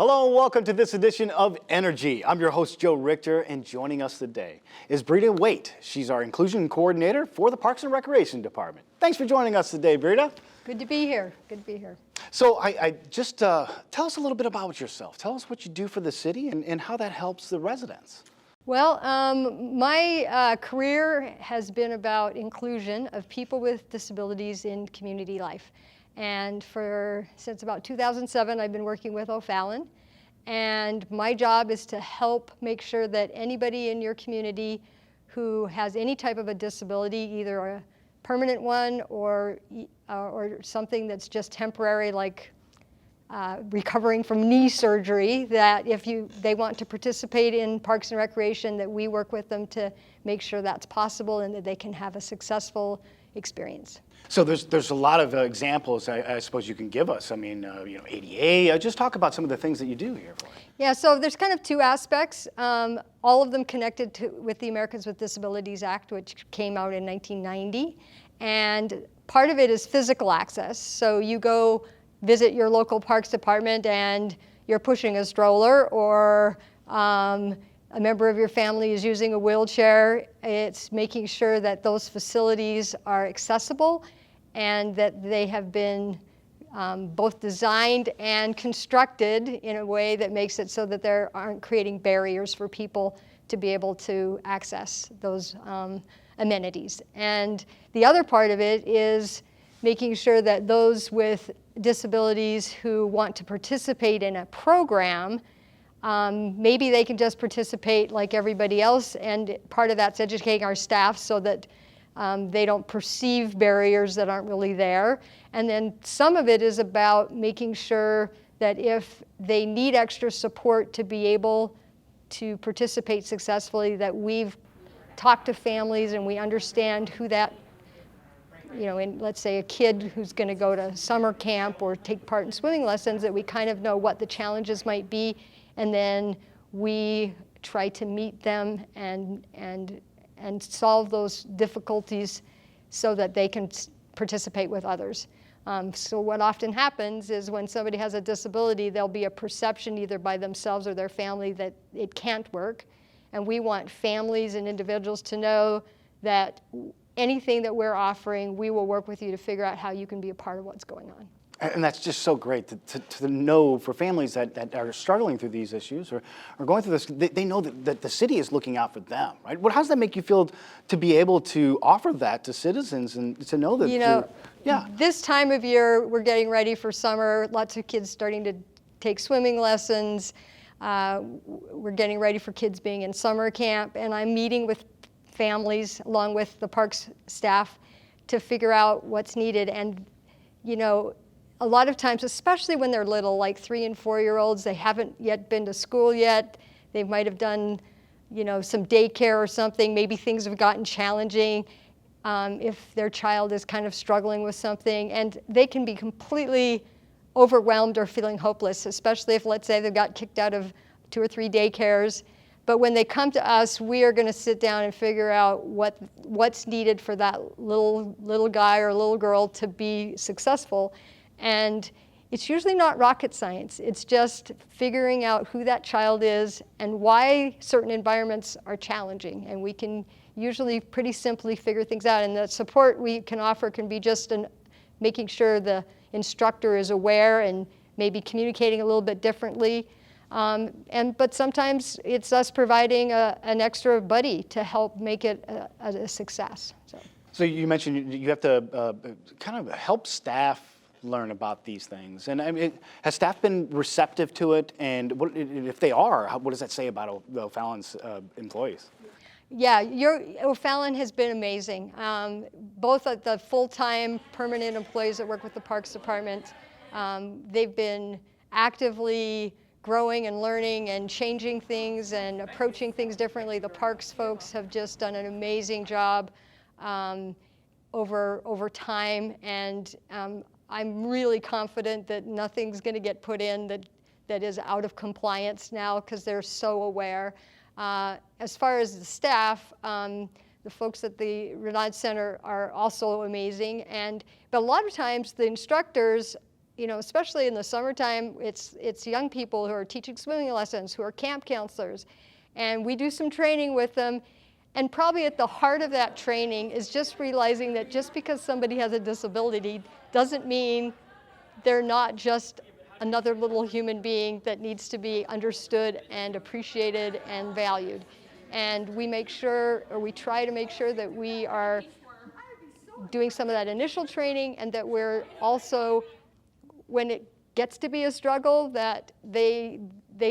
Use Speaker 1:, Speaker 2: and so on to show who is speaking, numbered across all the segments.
Speaker 1: Hello and welcome to this edition of Energy. I'm your host, Joe Richter, and joining us today is Brita Waite. She's our inclusion coordinator for the Parks and Recreation Department. Thanks for joining us today, Brita.
Speaker 2: Good to be here. Good to be here.
Speaker 1: So I just tell us a little bit about yourself. Tell us what you do for the city and how that helps the residents.
Speaker 2: Well, my career has been about inclusion of people with disabilities in community life. And since about 2007, I've been working with O'Fallon. And my job is to help make sure that anybody in your community who has any type of a disability, either a permanent one or something that's just temporary, like recovering from knee surgery, that if they want to participate in Parks and Recreation, that we work with them to make sure that's possible and that they can have a successful experience.
Speaker 1: So there's a lot of examples I suppose you can give us. I mean, ADA. Just talk about some of the things that you do here for us.
Speaker 2: Yeah, so there's kind of two aspects, all of them connected with the Americans with Disabilities Act, which came out in 1990. And part of it is physical access. So you go visit your local parks department and you're pushing a stroller, or a member of your family is using a wheelchair. It's making sure that those facilities are accessible and that they have been both designed and constructed in a way that makes it so that there aren't creating barriers for people to be able to access those amenities. And the other part of it is making sure that those with disabilities who want to participate in a program, maybe they can just participate like everybody else, and part of that's educating our staff so that they don't perceive barriers that aren't really there. And then some of it is about making sure that if they need extra support to be able to participate successfully, that we've talked to families and we understand who that, in, let's say, a kid who's going to go to summer camp or take part in swimming lessons, that we kind of know what the challenges might be, and then we try to meet them and solve those difficulties so that they can participate with others. So what often happens is when somebody has a disability, there'll be a perception either by themselves or their family that it can't work. And we want families and individuals to know that anything that we're offering, we will work with you to figure out how you can be a part of what's going on.
Speaker 1: And that's just so great to know for families that are struggling through these issues or going through this, they know that the city is looking out for them, right? How does that make you feel to be able to offer that to citizens and to know that
Speaker 2: this time of year, we're getting ready for summer, lots of kids starting to take swimming lessons. We're getting ready for kids being in summer camp, and I'm meeting with families along with the parks staff to figure out what's needed. And a lot of times, especially when they're little, like 3- and 4-year-olds, they haven't yet been to school yet. They might have done, some daycare or something. Maybe things have gotten challenging if their child is kind of struggling with something. And they can be completely overwhelmed or feeling hopeless, especially if, let's say, they got kicked out of 2 or 3 daycares. But when they come to us, we are going to sit down and figure out what's needed for that little guy or little girl to be successful. And it's usually not rocket science. It's just figuring out who that child is and why certain environments are challenging. And we can usually pretty simply figure things out. And the support we can offer can be just making sure the instructor is aware and maybe communicating a little bit differently. But sometimes it's us providing an extra buddy to help make it a success.
Speaker 1: So you mentioned you have to kind of help staff learn about these things. And I mean, has staff been receptive to it? And if they are, what does that say about O'Fallon's employees?
Speaker 2: Yeah, O'Fallon has been amazing. Both at the full-time permanent employees that work with the Parks Department, they've been actively growing and learning and changing things and approaching things differently. The parks folks have just done an amazing job over time, and I'm really confident that nothing's going to get put in that is out of compliance now, because they're so aware. As far as the staff, the folks at the Renat Center are also amazing, but a lot of times the instructors especially in the summertime, it's young people who are teaching swimming lessons, who are camp counselors, and we do some training with them. And probably at the heart of that training is just realizing that just because somebody has a disability doesn't mean they're not just another little human being that needs to be understood and appreciated and valued. And we make sure, or we try to make sure, that we are doing some of that initial training, and that we're also, when it gets to be a struggle, that they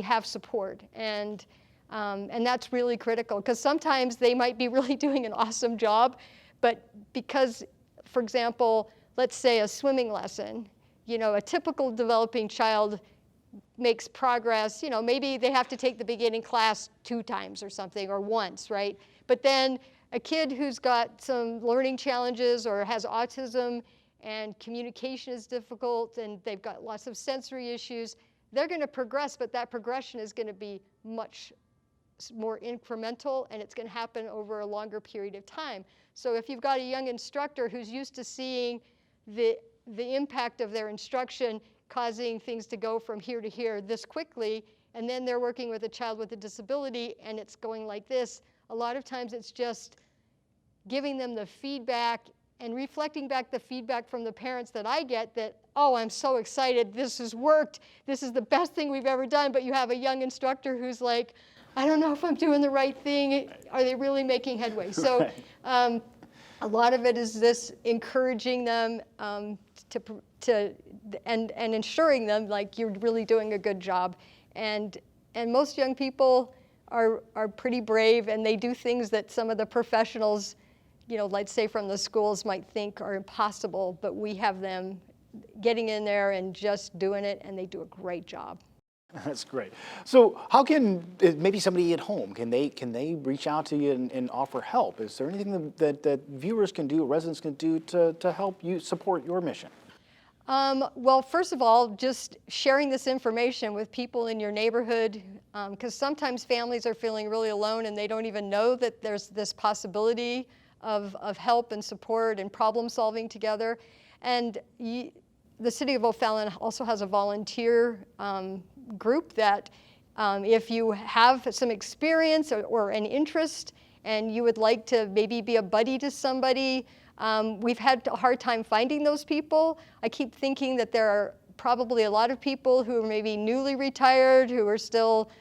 Speaker 2: have support. And that's really critical, because sometimes they might be really doing an awesome job, but because, for example, let's say a swimming lesson, a typical developing child makes progress, maybe they have to take the beginning class 2 times or something, or once, right? But then a kid who's got some learning challenges or has autism and communication is difficult and they've got lots of sensory issues, they're going to progress, but that progression is going to be much more incremental, and it's going to happen over a longer period of time. So if you've got a young instructor who's used to seeing the impact of their instruction causing things to go from here to here this quickly, and then they're working with a child with a disability and it's going like this, a lot of times it's just giving them the feedback and reflecting back the feedback from the parents that I get, that, oh, I'm so excited, this has worked, this is the best thing we've ever done. But you have a young instructor who's like, I don't know if I'm doing the right thing, are they really making headway? So a lot of it is this encouraging them and ensuring them like you're really doing a good job. And most young people are pretty brave, and they do things that some of the professionals, let's say from the schools, might think are impossible, but we have them getting in there and just doing it, and they do a great job.
Speaker 1: That's great. So how can maybe somebody at home, can they reach out to you and offer help? Is there anything that viewers can do, residents can do to help you support your mission?
Speaker 2: Well, first of all, just sharing this information with people in your neighborhood, because sometimes families are feeling really alone and they don't even know that there's this possibility of help and support and problem solving together. And the city of O'Fallon also has a volunteer group that if you have some experience or an interest and you would like to maybe be a buddy to somebody, we've had a hard time finding those people. I keep thinking that there are probably a lot of people who are maybe newly retired, who are still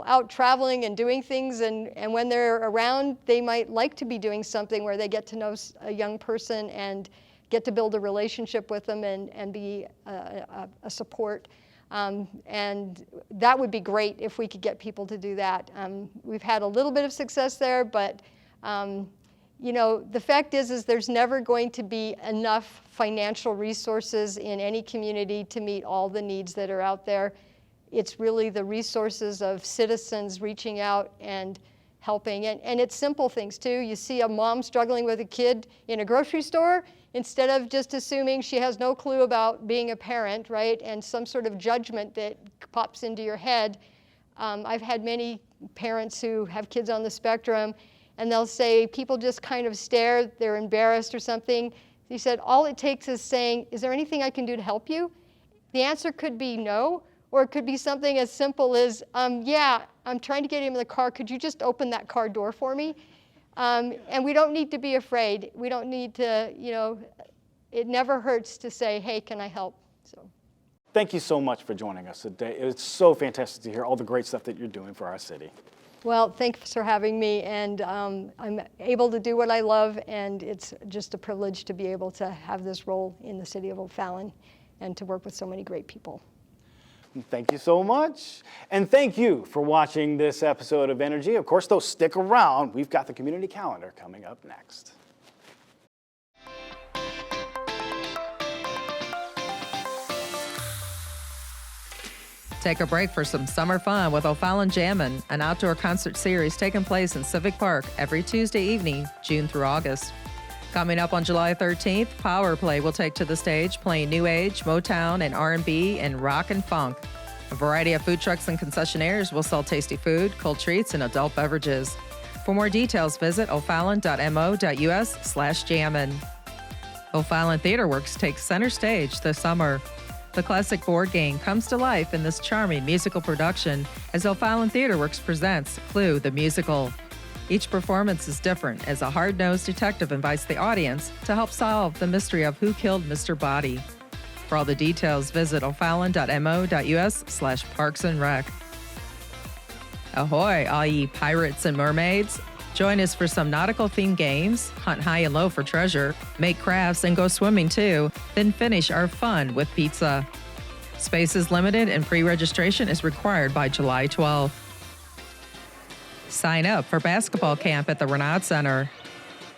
Speaker 2: out traveling and doing things, and when they're around, they might like to be doing something where they get to know a young person and get to build a relationship with them and be a support. And that would be great if we could get people to do that. We've had a little bit of success there, but the fact is there's never going to be enough financial resources in any community to meet all the needs that are out there. It's really the resources of citizens reaching out and helping. And it's simple things too. You see a mom struggling with a kid in a grocery store, instead of just assuming she has no clue about being a parent, right, and some sort of judgment that pops into your head. I've had many parents who have kids on the spectrum, and they'll say people just kind of stare, they're embarrassed or something. He said, all it takes is saying, is there anything I can do to help you? The answer could be no, or it could be something as simple as, yeah, I'm trying to get him in the car, could you just open that car door for me? And we don't need to be afraid. We don't need to, it never hurts to say, hey, can I help? So.
Speaker 1: Thank you so much for joining us today. It's so fantastic to hear all the great stuff that you're doing for our city.
Speaker 2: Well, thanks for having me, and I'm able to do what I love, and it's just a privilege to be able to have this role in the city of O'Fallon and to work with so many great people.
Speaker 1: Thank you so much. And thank you for watching this episode of Energy. Of course, though, stick around. We've got the community calendar coming up next.
Speaker 3: Take a break for some summer fun with O'Fallon Jammin, an outdoor concert series taking place in Civic Park every Tuesday evening, June through August. Coming up on July 13th, Power Play will take to the stage playing New Age, Motown, and R&B, and rock and funk. A variety of food trucks and concessionaires will sell tasty food, cold treats, and adult beverages. For more details, visit o'fallon.mo.us/jammin. O'Fallon Theater Works takes center stage this summer. The classic board game comes to life in this charming musical production as O'Fallon Theater Works presents Clue the Musical. Each performance is different as a hard-nosed detective invites the audience to help solve the mystery of who killed Mr. Body. For all the details, visit o'fallon.mo.us/parks and rec. Ahoy, all ye pirates and mermaids. Join us for some nautical-themed games, hunt high and low for treasure, make crafts, and go swimming too, then finish our fun with pizza. Space is limited and pre-registration is required by July 12th. Sign up for basketball camp at the Renat Center.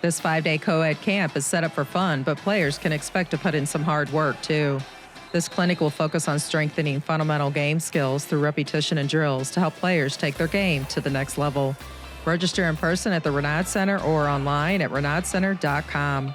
Speaker 3: This 5-day co-ed camp is set up for fun, but players can expect to put in some hard work too. This clinic will focus on strengthening fundamental game skills through repetition and drills to help players take their game to the next level. Register in person at the Renat Center or online at renatcenter.com.